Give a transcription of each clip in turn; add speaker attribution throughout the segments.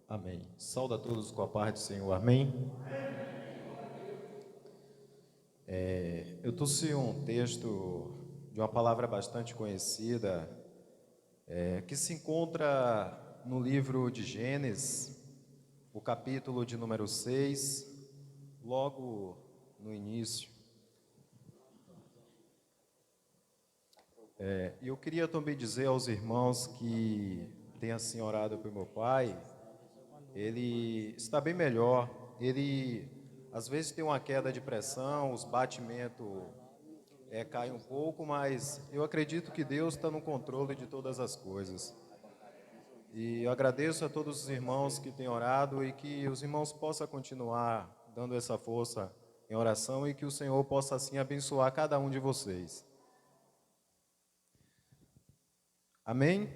Speaker 1: Amém. Saúde a todos com a paz do Senhor. Amém. Eu trouxe um texto de uma palavra bastante conhecida, que se encontra no livro de Gênesis, o capítulo de número 6, logo no início. E eu queria também dizer aos irmãos que têm assim orado pelo meu pai. Ele está bem melhor. Ele às vezes tem uma queda de pressão, os batimentos caem um pouco, mas eu acredito que Deus está no controle de todas as coisas. E eu agradeço a todos os irmãos que têm orado e que os irmãos possam continuar dando essa força em oração e que o Senhor possa assim abençoar cada um de vocês. Amém?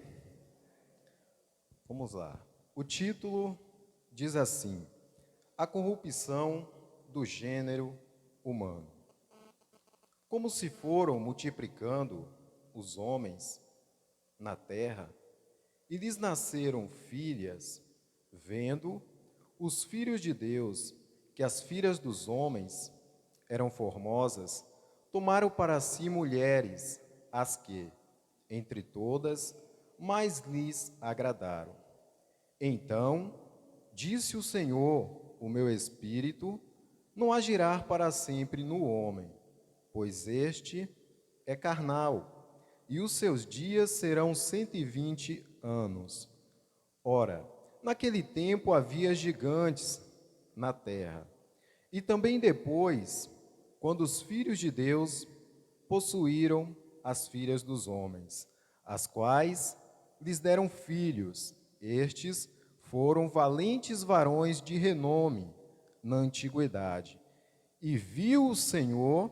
Speaker 1: Vamos lá. O título diz assim: A corrupção do gênero humano. Como se foram multiplicando os homens na terra, e lhes nasceram filhas, vendo os filhos de Deus que as filhas dos homens eram formosas, tomaram para si mulheres, as que, entre todas, mais lhes agradaram. Então disse o Senhor: o meu espírito não agirá para sempre no homem, pois este é carnal, e os seus dias serão 120 anos. Ora, naquele tempo havia gigantes na terra. E também depois, quando os filhos de Deus possuíram as filhas dos homens, as quais lhes deram filhos, estes foram valentes varões de renome na antiguidade. E viu o Senhor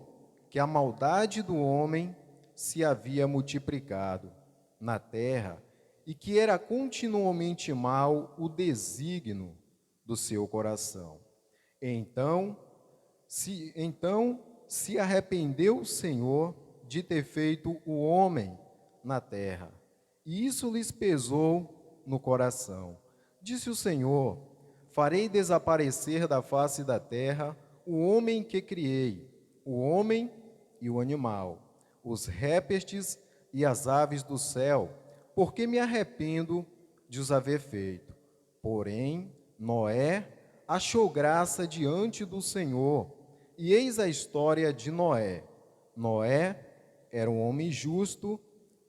Speaker 1: que a maldade do homem se havia multiplicado na terra e que era continuamente mau o desígnio do seu coração. Então se arrependeu o Senhor de ter feito o homem na terra, e isso lhes pesou no coração. Disse o Senhor: farei desaparecer da face da terra o homem que criei, o homem e o animal, os répteis e as aves do céu, porque me arrependo de os haver feito. Porém, Noé achou graça diante do Senhor. E eis a história de Noé. Noé era um homem justo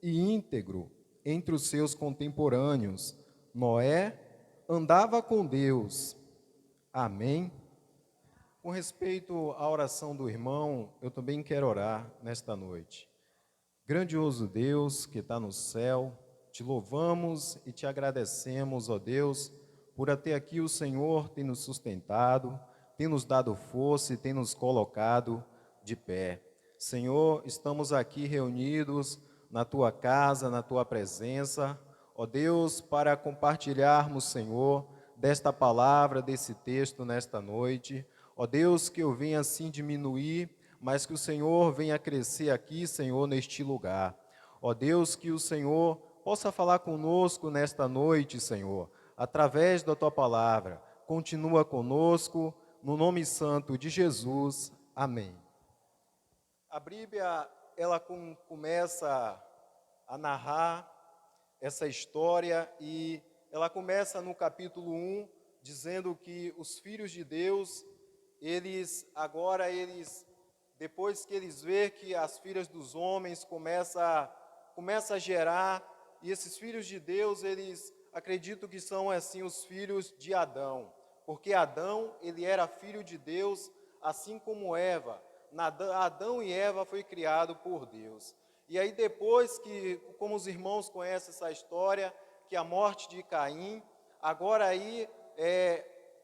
Speaker 1: e íntegro entre os seus contemporâneos. Noé andava com Deus. Amém? Com respeito à oração do irmão, eu também quero orar nesta noite. Grandioso Deus que está no céu, te louvamos e te agradecemos, ó Deus, por até aqui o Senhor tem nos sustentado, tem nos dado força e tem nos colocado de pé. Senhor, estamos aqui reunidos na tua casa, na tua presença, ó Deus, para compartilharmos, Senhor, desta palavra, desse texto nesta noite. Ó Deus, que eu venha assim diminuir, mas que o Senhor venha crescer aqui, Senhor, neste lugar. Ó Deus, que o Senhor possa falar conosco nesta noite, Senhor, através da tua palavra. Continua conosco, no nome santo de Jesus. Amém. A Bíblia, ela começa a narrar essa história e ela começa no capítulo 1, dizendo que os filhos de Deus, depois que eles veem que as filhas dos homens começam a gerar, e esses filhos de Deus, eles acreditam que são assim os filhos de Adão, porque Adão, ele era filho de Deus, assim como Eva. Adão e Eva foi criado por Deus. E aí depois que, como os irmãos conhecem essa história, que a morte de Caim, agora aí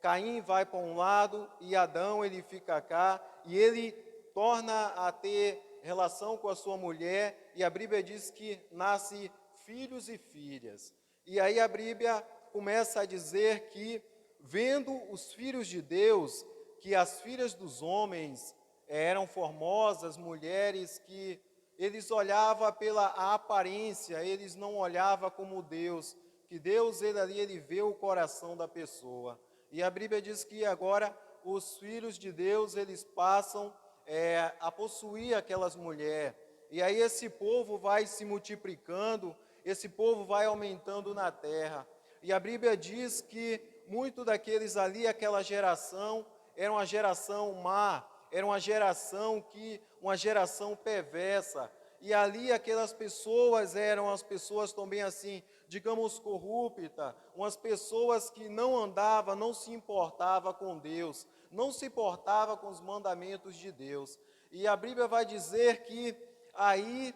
Speaker 1: Caim vai para um lado e Adão ele fica cá, e ele torna a ter relação com a sua mulher, e a Bíblia diz que nasce filhos e filhas. E aí a Bíblia começa a dizer que, vendo os filhos de Deus, que as filhas dos homens eram formosas, mulheres que eles olhavam pela aparência, eles não olhavam como Deus, que Deus ele vê o coração da pessoa. E a Bíblia diz que agora os filhos de Deus, eles passam a possuir aquelas mulheres. E aí esse povo vai se multiplicando, esse povo vai aumentando na terra. E a Bíblia diz que muito daqueles ali, aquela geração, era uma geração má, era uma geração perversa. E ali aquelas pessoas eram as pessoas também assim, digamos, corruptas, umas pessoas que não andavam, não se importava com Deus, não se importava com os mandamentos de Deus. E a Bíblia vai dizer que aí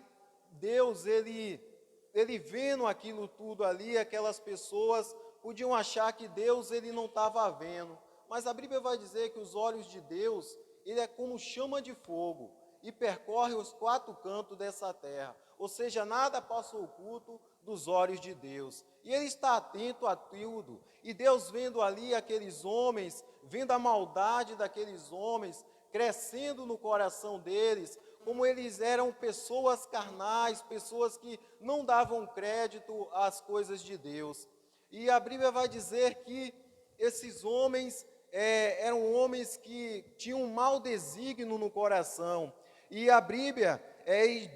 Speaker 1: Deus, ele vendo aquilo tudo ali, aquelas pessoas podiam achar que Deus ele não estava vendo. Mas a Bíblia vai dizer que os olhos de Deus, ele é como chama de fogo e percorre os quatro cantos dessa terra. Ou seja, nada passa oculto dos olhos de Deus. E ele está atento a tudo. E Deus vendo ali aqueles homens, vendo a maldade daqueles homens, crescendo no coração deles, como eles eram pessoas carnais, pessoas que não davam crédito às coisas de Deus. E a Bíblia vai dizer que esses homens eram homens que tinham um mau desígnio no coração. E a Bíblia,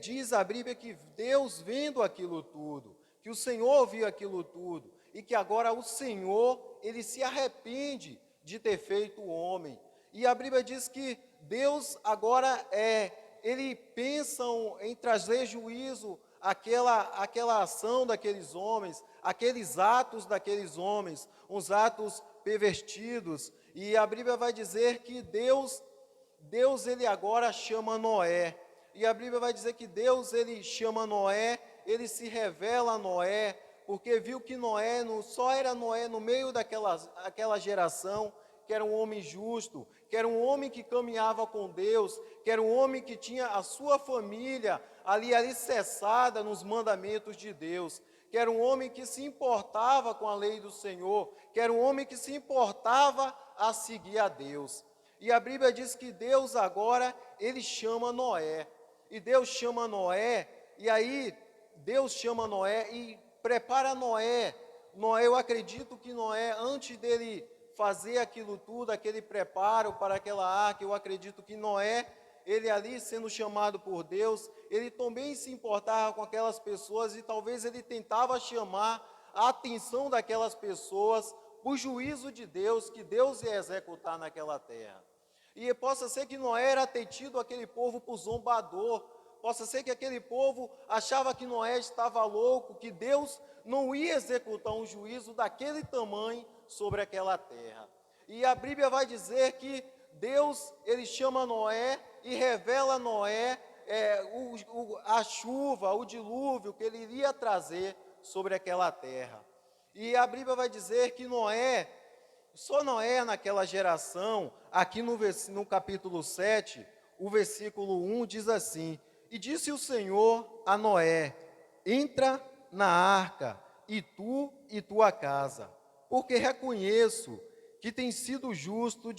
Speaker 1: diz a Bíblia que Deus vendo aquilo tudo, que o Senhor viu aquilo tudo, e que agora o Senhor, ele se arrepende de ter feito o homem. E a Bíblia diz que Deus agora ele pensa em trazer juízo àquela ação daqueles homens, aqueles atos daqueles homens, uns atos pervertidos. E a Bíblia vai dizer que Deus ele agora chama Noé. E a Bíblia vai dizer que Deus ele chama Noé, ele se revela a Noé, porque viu que Noé, só era Noé no meio daquela geração, que era um homem justo, que era um homem que caminhava com Deus, que era um homem que tinha a sua família ali alicerçada nos mandamentos de Deus, que era um homem que se importava com a lei do Senhor, que era um homem que se importava a seguir a Deus. E a Bíblia diz que Deus agora, ele chama Noé. E Deus chama Noé, e aí Deus chama Noé e prepara Noé. Noé, eu acredito que Noé, antes dele fazer aquilo tudo, aquele preparo para aquela arca, eu acredito que Noé, ele ali sendo chamado por Deus, ele também se importava com aquelas pessoas e talvez ele tentava chamar a atenção daquelas pessoas o juízo de Deus, que Deus ia executar naquela terra. E possa ser que Noé era ter tido aquele povo por zombador, possa ser que aquele povo achava que Noé estava louco, que Deus não ia executar um juízo daquele tamanho sobre aquela terra. E a Bíblia vai dizer que Deus, ele chama Noé e revela a Noé a chuva, o dilúvio que ele iria trazer sobre aquela terra. E a Bíblia vai dizer que só Noé naquela geração, aqui no capítulo 7, o versículo 1 diz assim: E disse o Senhor a Noé, entra na arca, e tu e tua casa, porque reconheço que tens sido justo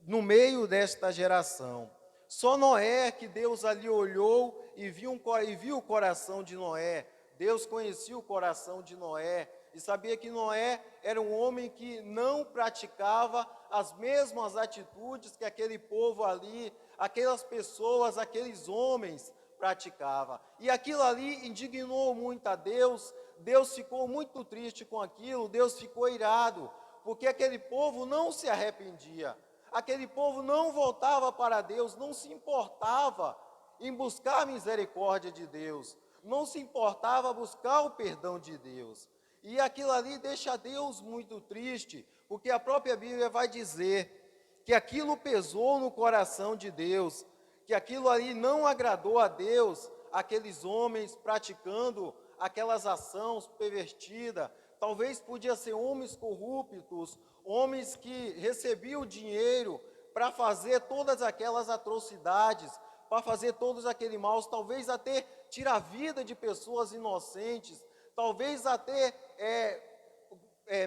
Speaker 1: no meio desta geração. Só Noé que Deus ali olhou e viu o coração de Noé. Deus conhecia o coração de Noé e sabia que Noé era um homem que não praticava as mesmas atitudes que aquele povo ali, aquelas pessoas, aqueles homens praticavam. E aquilo ali indignou muito a Deus. Deus ficou muito triste com aquilo, Deus ficou irado, porque aquele povo não se arrependia, aquele povo não voltava para Deus, não se importava em buscar a misericórdia de Deus, não se importava buscar o perdão de Deus. E aquilo ali deixa Deus muito triste, porque a própria Bíblia vai dizer que aquilo pesou no coração de Deus, que aquilo ali não agradou a Deus, aqueles homens praticando aquelas ações pervertidas. Talvez podia ser homens corruptos, homens que recebiam dinheiro para fazer todas aquelas atrocidades, para fazer todos aqueles maus, talvez até tirar a vida de pessoas inocentes, talvez até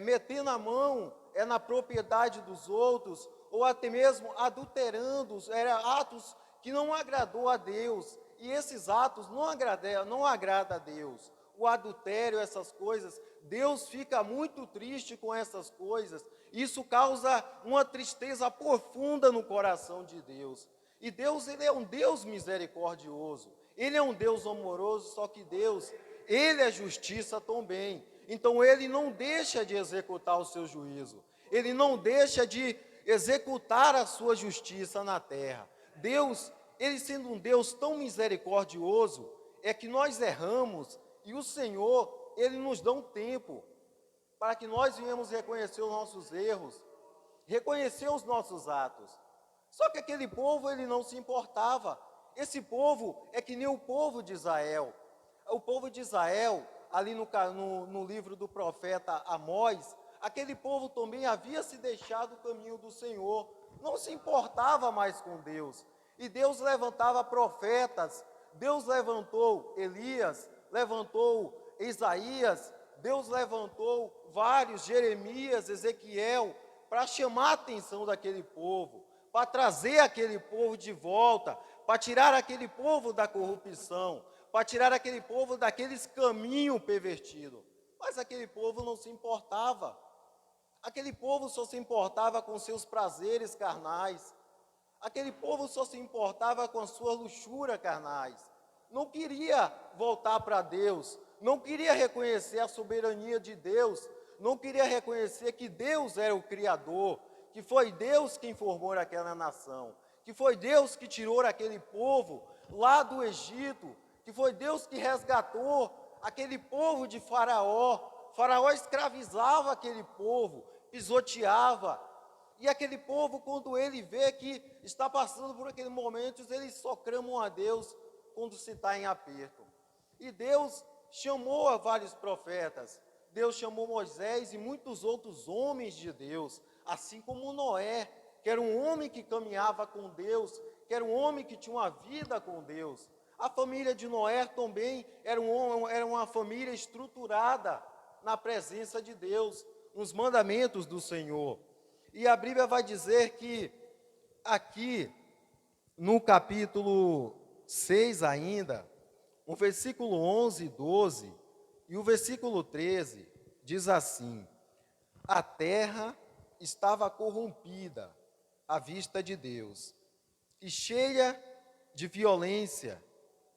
Speaker 1: meter na mão na propriedade dos outros, ou até mesmo adulterando, eram atos que não agradou a Deus, e esses atos não agradam a Deus. o adultério, essas coisas. Deus fica muito triste com essas coisas. Isso causa uma tristeza profunda no coração de Deus. E Deus, ele é um Deus misericordioso. Ele é um Deus amoroso, só que Deus, ele é justiça também. Então ele não deixa de executar o seu juízo. Ele não deixa de executar a sua justiça na terra. Deus, ele sendo um Deus tão misericordioso, é que nós erramos e o Senhor, ele nos dá um tempo para que nós venhamos reconhecer os nossos erros, reconhecer os nossos atos. Só que aquele povo, ele não se importava. Esse povo é que nem o povo de Israel. O povo de Israel, ali no livro do profeta Amós, aquele povo também havia se deixado o caminho do Senhor, não se importava mais com Deus. E Deus levantava profetas, Deus levantou Elias, levantou Isaías, Deus levantou vários, Jeremias, Ezequiel, para chamar a atenção daquele povo, para trazer aquele povo de volta, para tirar aquele povo da corrupção, para tirar aquele povo daqueles caminhos pervertidos. Mas aquele povo não se importava. Aquele povo só se importava com seus prazeres carnais. Aquele povo só se importava com a sua luxúria carnais. Não queria voltar para Deus, não queria reconhecer a soberania de Deus, não queria reconhecer que Deus era o Criador, que foi Deus quem formou aquela nação, que foi Deus que tirou aquele povo lá do Egito, que foi Deus que resgatou aquele povo de Faraó. Faraó escravizava aquele povo, pisoteava. E aquele povo, quando ele vê que está passando por aqueles momentos, eles só clamam a Deus quando se está em aperto. E Deus chamou a vários profetas. Deus chamou Moisés e muitos outros homens de Deus, assim como Noé, que era um homem que caminhava com Deus, que era um homem que tinha uma vida com Deus. A família de Noé também era uma família estruturada na presença de Deus, nos mandamentos do Senhor. E a Bíblia vai dizer que aqui, no capítulo 6 ainda, o versículo 11 e 12, e o versículo 13, diz assim: a terra estava corrompida à vista de Deus, e cheia de violência,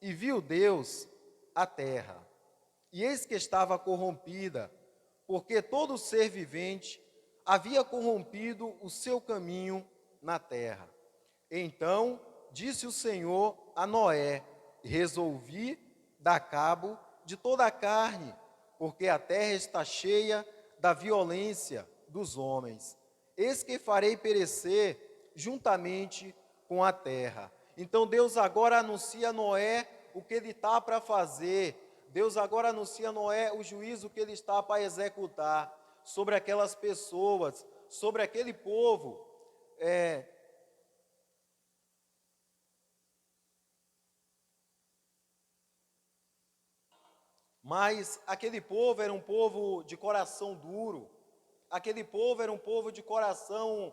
Speaker 1: e viu Deus a terra, e eis que estava corrompida, porque todo ser vivente havia corrompido o seu caminho na terra. Então disse o Senhor a Noé: resolvi dar cabo de toda a carne, porque a terra está cheia da violência dos homens. Eis que farei perecer juntamente com a terra. Então Deus agora anuncia a Noé o que ele está para fazer. Deus agora anuncia a Noé o juízo que ele está para executar sobre aquelas pessoas, sobre aquele povo. Mas aquele povo era um povo de coração duro, aquele povo era um povo de coração,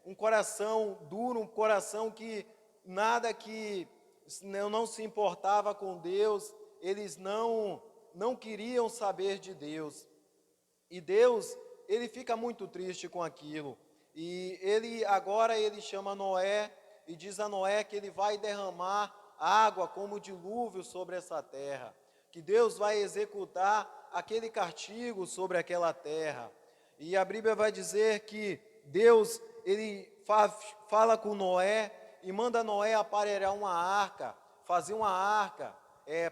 Speaker 1: um coração duro, um coração que nada que não se importava com Deus, eles não queriam saber de Deus. E Deus, ele fica muito triste com aquilo. E agora ele chama Noé e diz a Noé que ele vai derramar água como dilúvio sobre essa terra, que Deus vai executar aquele castigo sobre aquela terra. E a Bíblia vai dizer que Deus, ele fala com Noé e manda Noé aparelhar uma arca, fazer uma arca,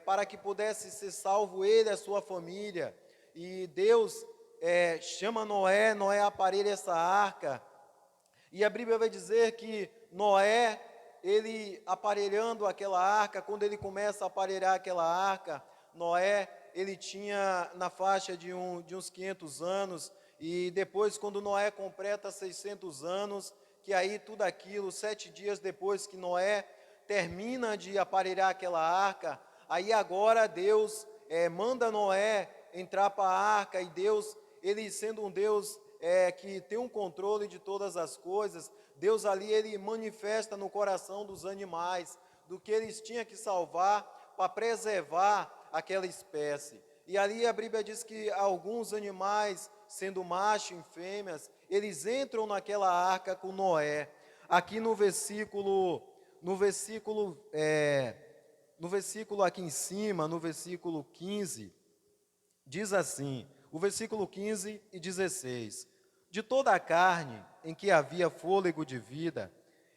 Speaker 1: para que pudesse ser salvo ele e a sua família. E Deus chama Noé, Noé aparelha essa arca, e a Bíblia vai dizer que Noé, ele aparelhando aquela arca, quando ele começa a aparelhar aquela arca, Noé, ele tinha na faixa de uns 500 anos, e depois quando Noé completa 600 anos, que aí tudo aquilo, 7 dias depois que Noé termina de aparelhar aquela arca, aí agora Deus manda Noé entrar para a arca, e Deus, ele sendo um Deus que tem um controle de todas as coisas, Deus ali, ele manifesta no coração dos animais, do que eles tinham que salvar, para preservar aquela espécie. E ali a Bíblia diz que alguns animais, sendo macho e fêmeas, eles entram naquela arca com Noé. Aqui no versículo aqui em cima, no versículo 15, diz assim, o versículo 15 e 16: De toda a carne em que havia fôlego de vida,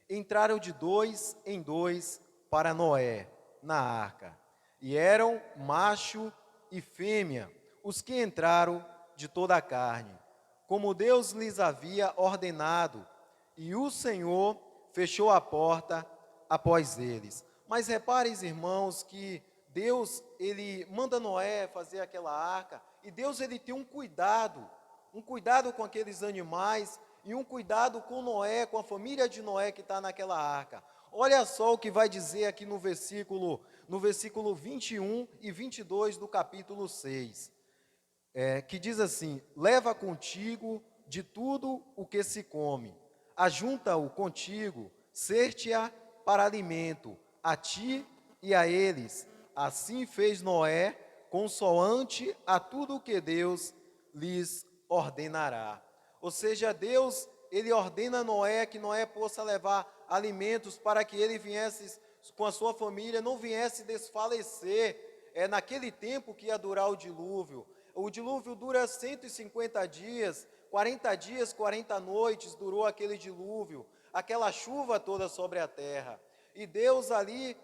Speaker 1: entraram de dois em dois para Noé, na arca. E eram macho e fêmea, os que entraram de toda a carne, como Deus lhes havia ordenado. E o Senhor fechou a porta após eles. Mas reparem, irmãos, que Deus, ele manda Noé fazer aquela arca, e Deus, ele tem um cuidado com aqueles animais, e um cuidado com Noé, com a família de Noé que está naquela arca. Olha só o que vai dizer aqui no versículo 21 e 22 do capítulo 6, que diz assim: Leva contigo de tudo o que se come, ajunta-o contigo, ser-te-á para alimento, a ti e a eles. Assim fez Noé, consoante a tudo o que Deus lhes ordenará. Ou seja, Deus, ele ordena a Noé que Noé possa levar alimentos para que ele viesse com a sua família, não viesse desfalecer naquele tempo que ia durar o dilúvio. O dilúvio dura 150 dias, 40 dias, 40 noites durou aquele dilúvio, aquela chuva toda sobre a terra. E Deus ali,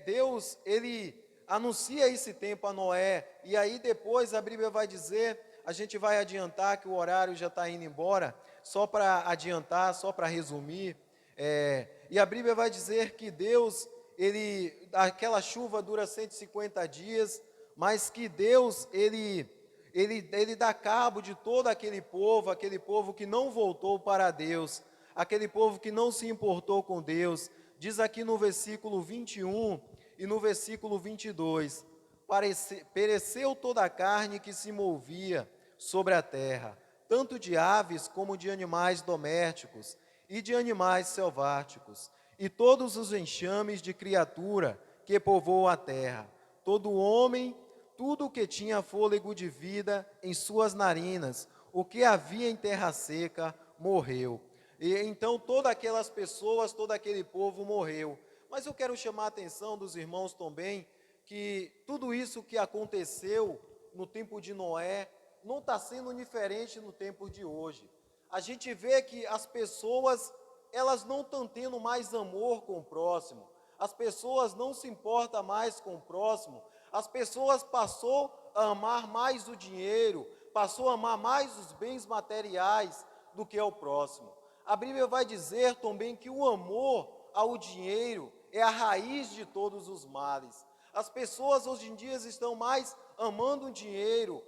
Speaker 1: Deus, ele anuncia esse tempo a Noé, e aí depois a Bíblia vai dizer, a gente vai adiantar que o horário já está indo embora, só para adiantar, só para resumir, e a Bíblia vai dizer que Deus, aquela chuva dura 150 dias, mas que Deus, ele dá cabo de todo aquele povo que não voltou para Deus, aquele povo que não se importou com Deus. Diz aqui no versículo 21 e no versículo 22, pereceu toda a carne que se movia sobre a terra, tanto de aves como de animais domésticos e de animais selváticos, e todos os enxames de criatura que povoam a terra, todo homem, tudo o que tinha fôlego de vida em suas narinas, o que havia em terra seca, morreu. E então todas aquelas pessoas, todo aquele povo morreu. Mas eu quero chamar a atenção dos irmãos também, que tudo isso que aconteceu no tempo de Noé, não está sendo diferente no tempo de hoje. A gente vê que as pessoas, elas não estão tendo mais amor com o próximo, as pessoas não se importam mais com o próximo, as pessoas passou a amar mais o dinheiro, passou a amar mais os bens materiais do que ao próximo. A Bíblia vai dizer também que o amor ao dinheiro é a raiz de todos os males. As pessoas hoje em dia estão mais amando o dinheiro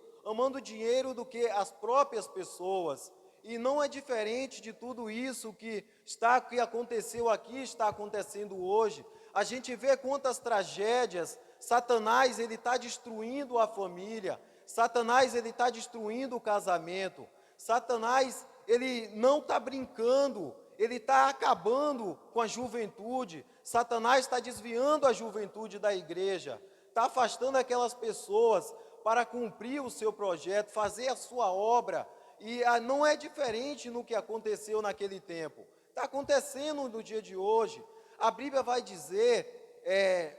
Speaker 1: do que as próprias pessoas. E não é diferente de tudo isso que aconteceu aqui, está acontecendo hoje. A gente vê quantas tragédias. Satanás, ele está destruindo a família. Satanás, ele está destruindo o casamento. Satanás, ele não está brincando, ele está acabando com a juventude. Satanás está desviando a juventude da igreja, está afastando aquelas pessoas para cumprir o seu projeto, fazer a sua obra. E não é diferente no que aconteceu naquele tempo, está acontecendo no dia de hoje. A Bíblia vai dizer,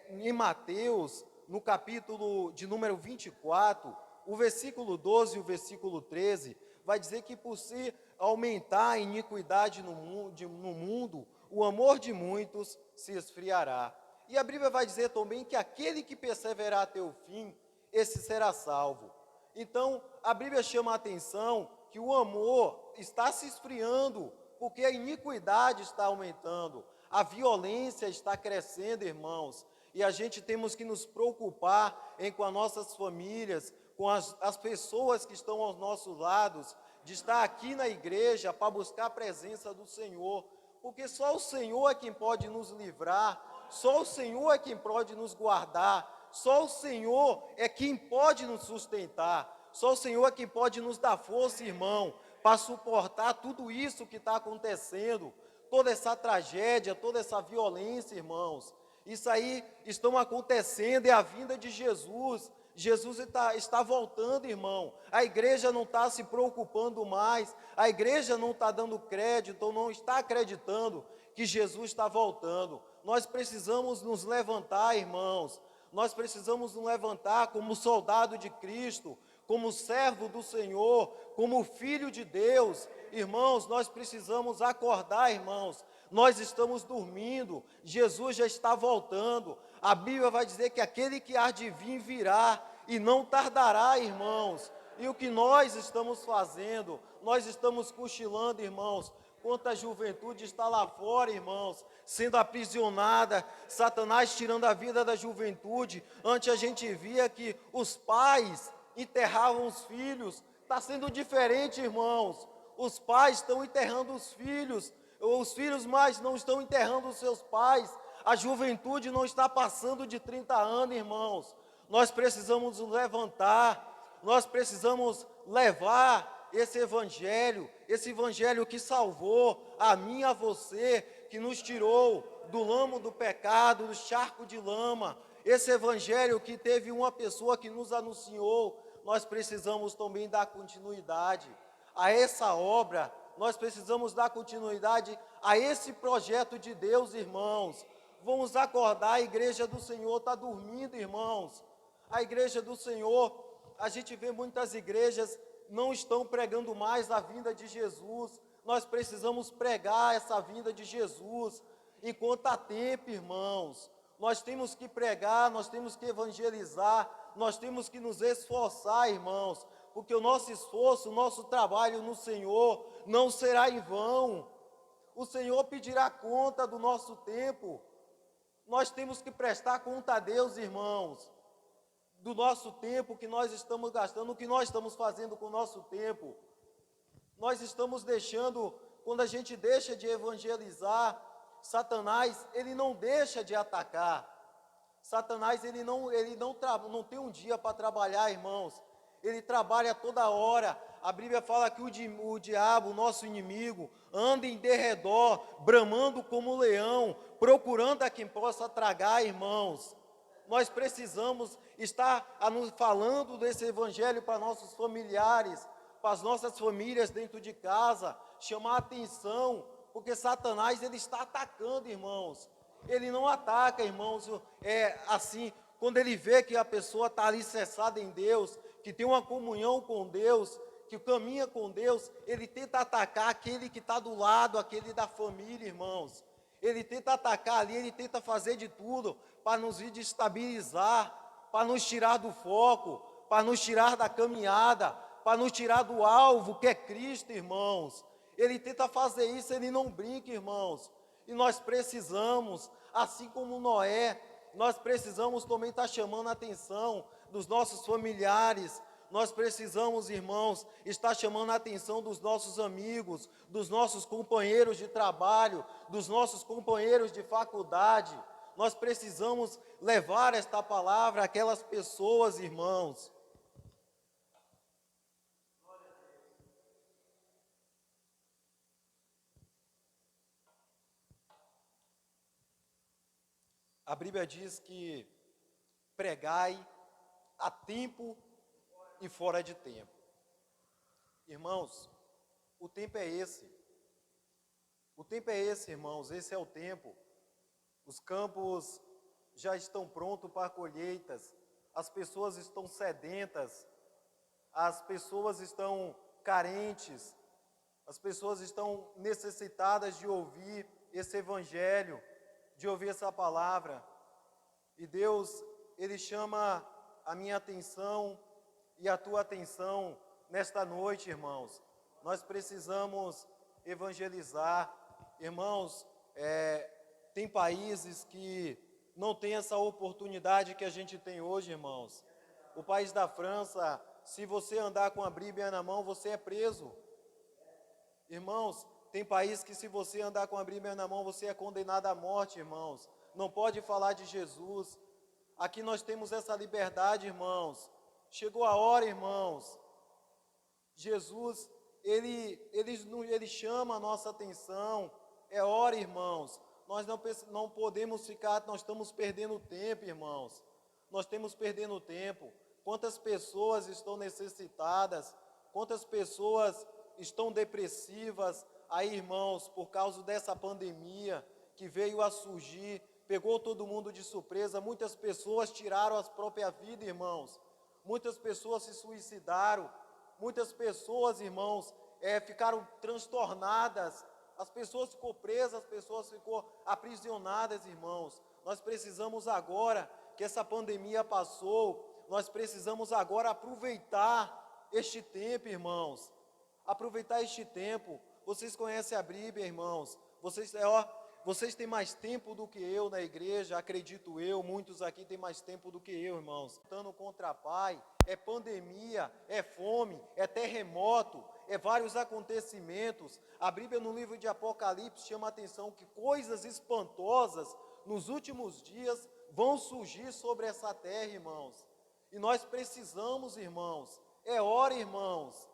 Speaker 1: em Mateus, no capítulo de número 24, o versículo 12 e o versículo 13, vai dizer que por se aumentar a iniquidade no mundo, o amor de muitos se esfriará. E a Bíblia vai dizer também que aquele que perseverar até o fim, esse será salvo. Então, a Bíblia chama a atenção que o amor está se esfriando, porque a iniquidade está aumentando, a violência está crescendo, irmãos, e a gente temos que nos preocupar com as nossas famílias, com as pessoas que estão aos nossos lados, de estar aqui na igreja para buscar a presença do Senhor, porque só o Senhor é quem pode nos livrar, só o Senhor é quem pode nos guardar, só o Senhor é quem pode nos sustentar, só o Senhor é quem pode nos dar força, irmão, para suportar tudo isso que está acontecendo, toda essa tragédia, toda essa violência, irmãos. Isso aí estão acontecendo, é a vinda de Jesus. Jesus está voltando, irmão. A igreja não está se preocupando mais, a igreja não está dando crédito, ou não está acreditando que Jesus está voltando. Nós precisamos nos levantar, irmãos. Nós precisamos nos levantar como soldado de Cristo, como servo do Senhor, como filho de Deus. Irmãos, nós precisamos acordar, irmãos. Nós estamos dormindo, Jesus já está voltando. A Bíblia vai dizer que aquele que há de vir virá e não tardará, irmãos. E o que nós estamos fazendo? Nós estamos cochilando, irmãos. Quanta juventude está lá fora, irmãos, sendo aprisionada, Satanás tirando a vida da juventude. Antes a gente via que os pais enterravam os filhos. Está sendo diferente, irmãos. Os pais estão enterrando os filhos mais não estão enterrando os seus pais. A juventude não está passando de 30 anos, irmãos. Nós precisamos nos levantar, nós precisamos levar esse evangelho que salvou a mim e a você, que nos tirou do lamo do pecado, do charco de lama. Esse evangelho que teve uma pessoa que nos anunciou, nós precisamos também dar continuidade a essa obra. Nós precisamos dar continuidade a esse projeto de Deus, irmãos. Vamos acordar, a igreja do Senhor está dormindo, irmãos. A igreja do Senhor, a gente vê muitas igrejas não estão pregando mais a vinda de Jesus. Nós precisamos pregar essa vinda de Jesus enquanto há tempo, irmãos. Nós temos que pregar, nós temos que evangelizar, nós temos que nos esforçar, irmãos, porque o nosso esforço, o nosso trabalho no Senhor não será em vão. O Senhor pedirá conta do nosso tempo. Nós temos que prestar conta a Deus, irmãos, do nosso tempo que nós estamos gastando, o que nós estamos fazendo com o nosso tempo. Nós estamos deixando, quando a gente deixa de evangelizar, Satanás, ele não deixa de atacar. Satanás, ele não tem um dia para trabalhar, irmãos. Ele trabalha toda hora. A Bíblia fala que o diabo, o nosso inimigo, anda em derredor, bramando como um leão, procurando a quem possa tragar, irmãos. Nós precisamos estar falando desse evangelho para nossos familiares, para as nossas famílias dentro de casa, chamar a atenção, porque Satanás, ele está atacando, irmãos. Ele não ataca, irmãos, assim, quando ele vê que a pessoa está alicerçada em Deus, que tem uma comunhão com Deus, que caminha com Deus, ele tenta atacar aquele que está do lado, aquele da família, irmãos. Ele tenta atacar ali, ele tenta fazer de tudo para nos desestabilizar, para nos tirar do foco, para nos tirar da caminhada, para nos tirar do alvo que é Cristo, irmãos. Ele tenta fazer isso, ele não brinca, irmãos. E nós precisamos, assim como Noé, nós precisamos também estar chamando a atenção dos nossos familiares. Nós precisamos, irmãos, estar chamando a atenção dos nossos amigos, dos nossos companheiros de trabalho, dos nossos companheiros de faculdade. Nós precisamos levar esta palavra àquelas pessoas, irmãos. A Bíblia diz que pregai a tempo e fora de tempo. Irmãos, o tempo é esse. O tempo é esse, irmãos, esse é o tempo. Os campos já estão prontos para colheitas, as pessoas estão sedentas, as pessoas estão carentes, as pessoas estão necessitadas de ouvir esse evangelho, de ouvir essa palavra. E Deus, Ele chama a minha atenção e a tua atenção nesta noite, irmãos. Nós precisamos evangelizar. Irmãos, tem países que não têm essa oportunidade que a gente tem hoje, irmãos. O país da França, se você andar com a Bíblia na mão, você é preso. Irmãos, tem país que se você andar com a Bíblia na mão, você é condenado à morte, irmãos. Não pode falar de Jesus. Aqui nós temos essa liberdade, irmãos. Chegou a hora, irmãos. Jesus, ele chama a nossa atenção. É hora, irmãos. Nós não podemos ficar, nós estamos perdendo tempo, irmãos. Nós estamos perdendo tempo. Quantas pessoas estão necessitadas, quantas pessoas estão depressivas aí, irmãos, por causa dessa pandemia que veio a surgir, pegou todo mundo de surpresa. Muitas pessoas tiraram a própria vida, irmãos. Muitas pessoas se suicidaram. Muitas pessoas, irmãos, ficaram transtornadas. As pessoas ficou presas, as pessoas ficou aprisionadas, irmãos. Nós precisamos agora que essa pandemia passou, nós precisamos agora aproveitar este tempo, irmãos. Aproveitar este tempo. Vocês conhecem a Bíblia, irmãos. Vocês têm mais tempo do que eu na igreja, acredito eu. Muitos aqui têm mais tempo do que eu, irmãos. Lutando contra a Pai, é pandemia, é fome, é terremoto, é vários acontecimentos. A Bíblia no livro de Apocalipse chama a atenção que coisas espantosas nos últimos dias vão surgir sobre essa terra, irmãos. E nós precisamos, irmãos, é hora, irmãos,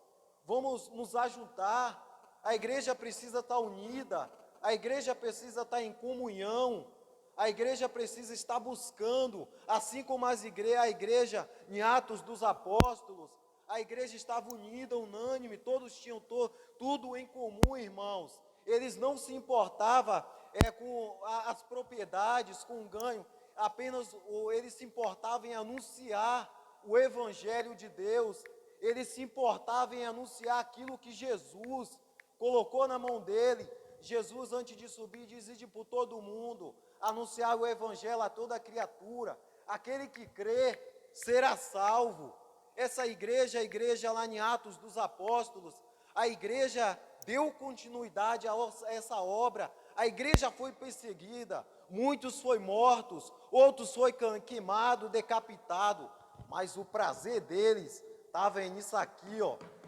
Speaker 1: vamos nos ajuntar. A igreja precisa estar unida, a igreja precisa estar em comunhão, a igreja precisa estar buscando, assim como a igreja em Atos dos Apóstolos, a igreja estava unida, unânime, todos tinham tudo em comum, irmãos. Eles não se importavam com as propriedades, com o ganho, apenas eles se importavam em anunciar o Evangelho de Deus. Eles se importavam em anunciar aquilo que Jesus colocou na mão dele. Jesus, antes de subir, dizia por todo mundo, anunciar o Evangelho a toda criatura. Aquele que crê será salvo. Essa igreja, a igreja lá em Atos dos Apóstolos, a igreja deu continuidade a essa obra. A igreja foi perseguida, muitos foram mortos, outros foram queimados, decapitados, mas o prazer deles estava nisso aqui,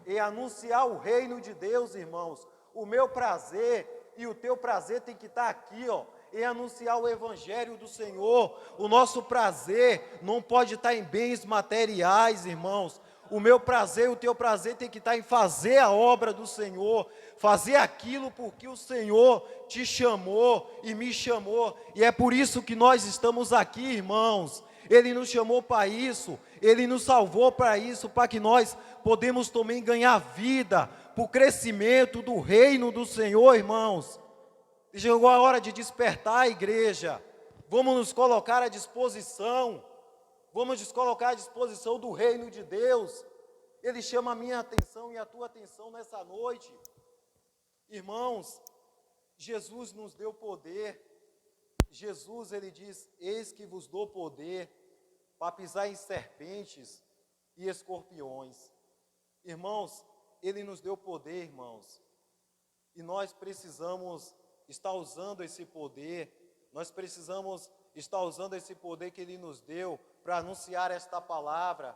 Speaker 1: em anunciar o reino de Deus, irmãos. O meu prazer e o teu prazer tem que estar aqui, em anunciar o Evangelho do Senhor. O nosso prazer não pode estar em bens materiais, irmãos. O meu prazer e o teu prazer tem que estar em fazer a obra do Senhor, fazer aquilo porque o Senhor te chamou e me chamou, e é por isso que nós estamos aqui, irmãos. Ele nos chamou para isso, Ele nos salvou para isso, para que nós podemos também ganhar vida, para o crescimento do reino do Senhor, irmãos. Chegou a hora de despertar a igreja. Vamos nos colocar à disposição. Vamos nos colocar à disposição do reino de Deus. Ele chama a minha atenção e a tua atenção nessa noite. Irmãos, Jesus nos deu poder. Jesus, ele diz, eis que vos dou poder para pisar em serpentes e escorpiões. Irmãos, ele nos deu poder, irmãos. E nós precisamos estar usando esse poder, nós precisamos estar usando esse poder que Ele nos deu para anunciar esta palavra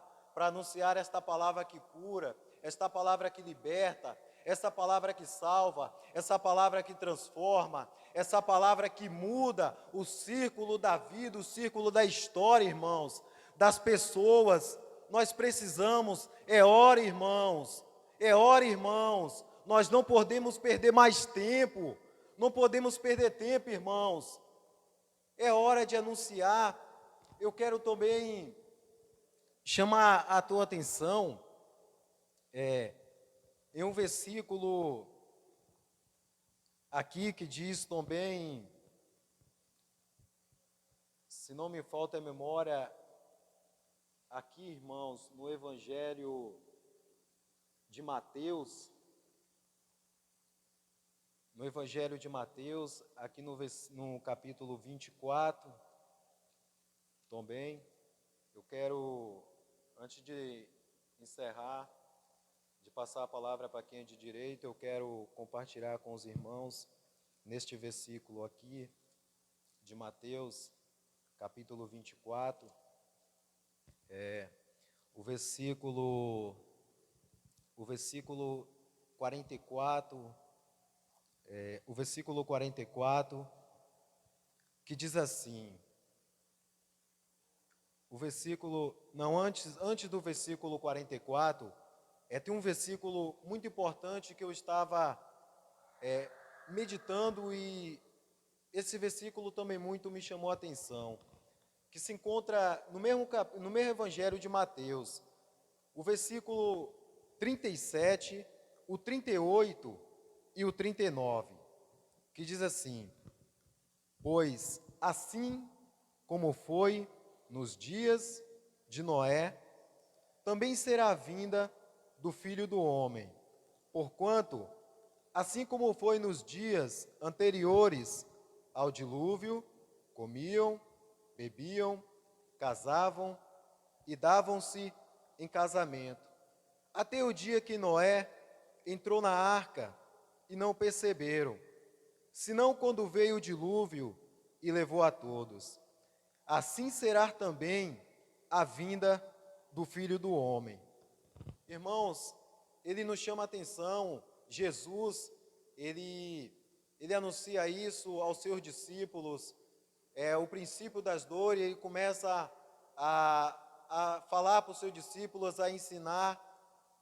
Speaker 1: que cura, esta palavra que liberta, essa palavra que salva, essa palavra que transforma, essa palavra que muda o círculo da vida, o círculo da história, irmãos, das pessoas. Nós precisamos, é hora, irmãos, nós não podemos perder mais tempo. Não podemos perder tempo, irmãos. É hora de anunciar. Eu quero também chamar a tua atenção em um versículo aqui que diz também, se não me falta a memória, aqui, irmãos, no Evangelho de Mateus, aqui no capítulo 24, também, eu quero, antes de encerrar, de passar a palavra para quem é de direito, eu quero compartilhar com os irmãos, neste versículo aqui, de Mateus, capítulo 24, o versículo 44, o versículo 44, que diz assim, antes do versículo 44, tem um versículo muito importante que eu estava meditando e esse versículo também muito me chamou a atenção, que se encontra no mesmo Evangelho de Mateus, o versículo 37, o 38 e o 39, que diz assim: Pois assim como foi nos dias de Noé, também será a vinda do Filho do Homem. Porquanto, assim como foi nos dias anteriores ao dilúvio, comiam, bebiam, casavam e davam-se em casamento, até o dia que Noé entrou na arca e não perceberam, senão quando veio o dilúvio e levou a todos. Assim será também a vinda do Filho do Homem. Irmãos, ele nos chama a atenção, Jesus, ele anuncia isso aos seus discípulos, o princípio das dores, ele começa a falar para os seus discípulos, a ensinar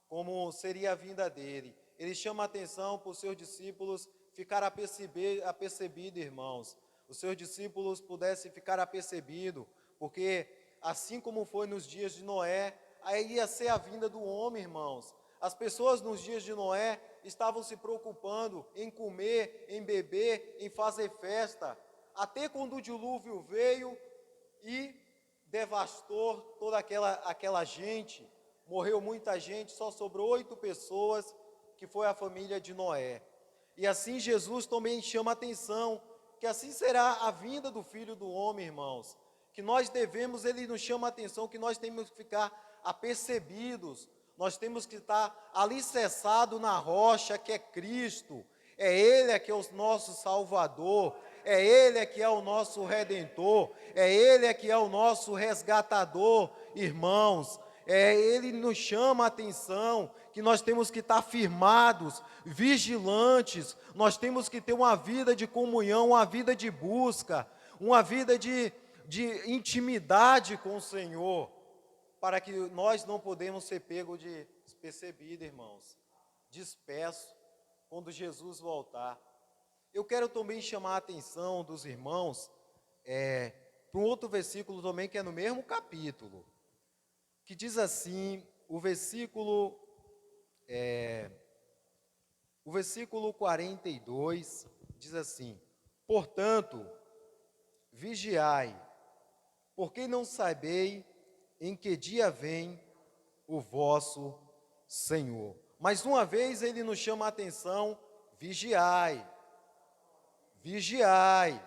Speaker 1: como seria a vinda dele. Ele chama a atenção para os seus discípulos ficar apercebido, irmãos. Os seus discípulos pudessem ficar apercebidos, porque assim como foi nos dias de Noé, aí ia ser a vinda do homem, irmãos. As pessoas nos dias de Noé estavam se preocupando em comer, em beber, em fazer festa, até quando o dilúvio veio e devastou toda aquela gente, morreu muita gente, só sobrou 8 pessoas, que foi a família de Noé. E assim Jesus também chama a atenção, que assim será a vinda do Filho do Homem, irmãos, que nós devemos, ele nos chama a atenção, que nós temos que ficar apercebidos, nós temos que estar alicerçados na rocha que é Cristo, é Ele que é o nosso Salvador, é Ele que é o nosso Redentor, é Ele que é o nosso resgatador, irmãos. Ele nos chama a atenção que nós temos que estar firmados, vigilantes, nós temos que ter uma vida de comunhão, uma vida de busca, uma vida de intimidade com o Senhor, para que nós não podemos ser pegos de despercebido, irmãos, disperso, quando Jesus voltar. Eu quero também chamar a atenção dos irmãos para um outro versículo também, que é no mesmo capítulo, que diz assim, o versículo 42, diz assim: Portanto, vigiai, porque não sabeis em que dia vem o vosso Senhor. Mais uma vez ele nos chama a atenção: vigiai, vigiai,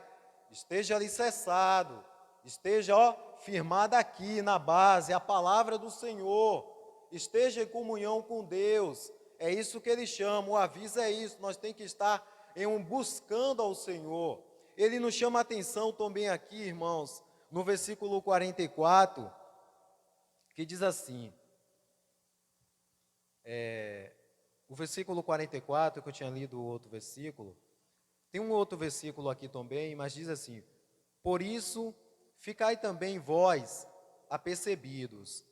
Speaker 1: esteja alicerçado, esteja firmado aqui na base, a palavra do Senhor, esteja em comunhão com Deus. É isso que ele chama, o aviso é isso, nós temos que estar buscando ao Senhor. Ele nos chama a atenção também aqui, irmãos, no versículo 44, que diz assim, o versículo 44, que eu tinha lido o outro versículo, tem um outro versículo aqui também, mas diz assim: Por isso, ficai também vós apercebidos,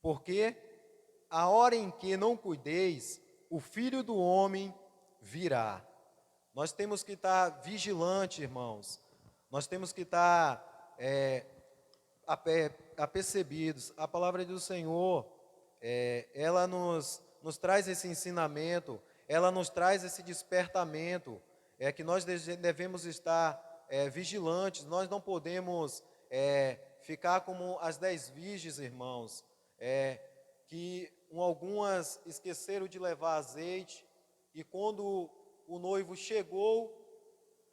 Speaker 1: porque a hora em que não cuideis, o Filho do Homem virá. Nós temos que estar vigilantes, irmãos. Nós temos que estar apercebidos. A palavra do Senhor, ela nos traz esse ensinamento, ela nos traz esse despertamento, que nós devemos estar vigilantes. Nós não podemos ficar como as 10 virgens, irmãos, que algumas esqueceram de levar azeite, e quando o noivo chegou,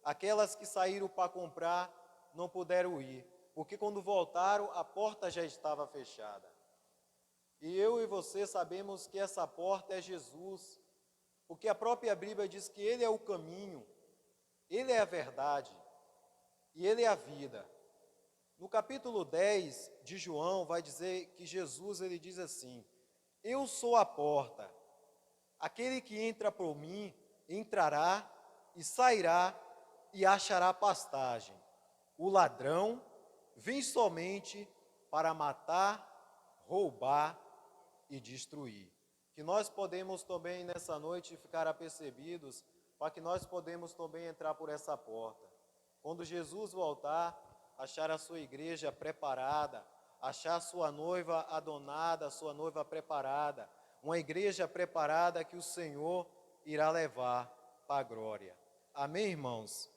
Speaker 1: aquelas que saíram para comprar não puderam ir, porque quando voltaram, a porta já estava fechada. E eu e você sabemos que essa porta é Jesus, porque a própria Bíblia diz que Ele é o caminho, Ele é a verdade e Ele é a vida. No capítulo 10 de João vai dizer que Jesus, ele diz assim: Eu sou a porta, aquele que entra por mim, entrará e sairá e achará pastagem. O ladrão vem somente para matar, roubar e destruir. Que nós podemos também nessa noite ficar apercebidos, para que nós podemos também entrar por essa porta. Quando Jesus voltar, achar a sua igreja preparada, achar a sua noiva adornada, a sua noiva preparada, uma igreja preparada que o Senhor irá levar para a glória. Amém, irmãos?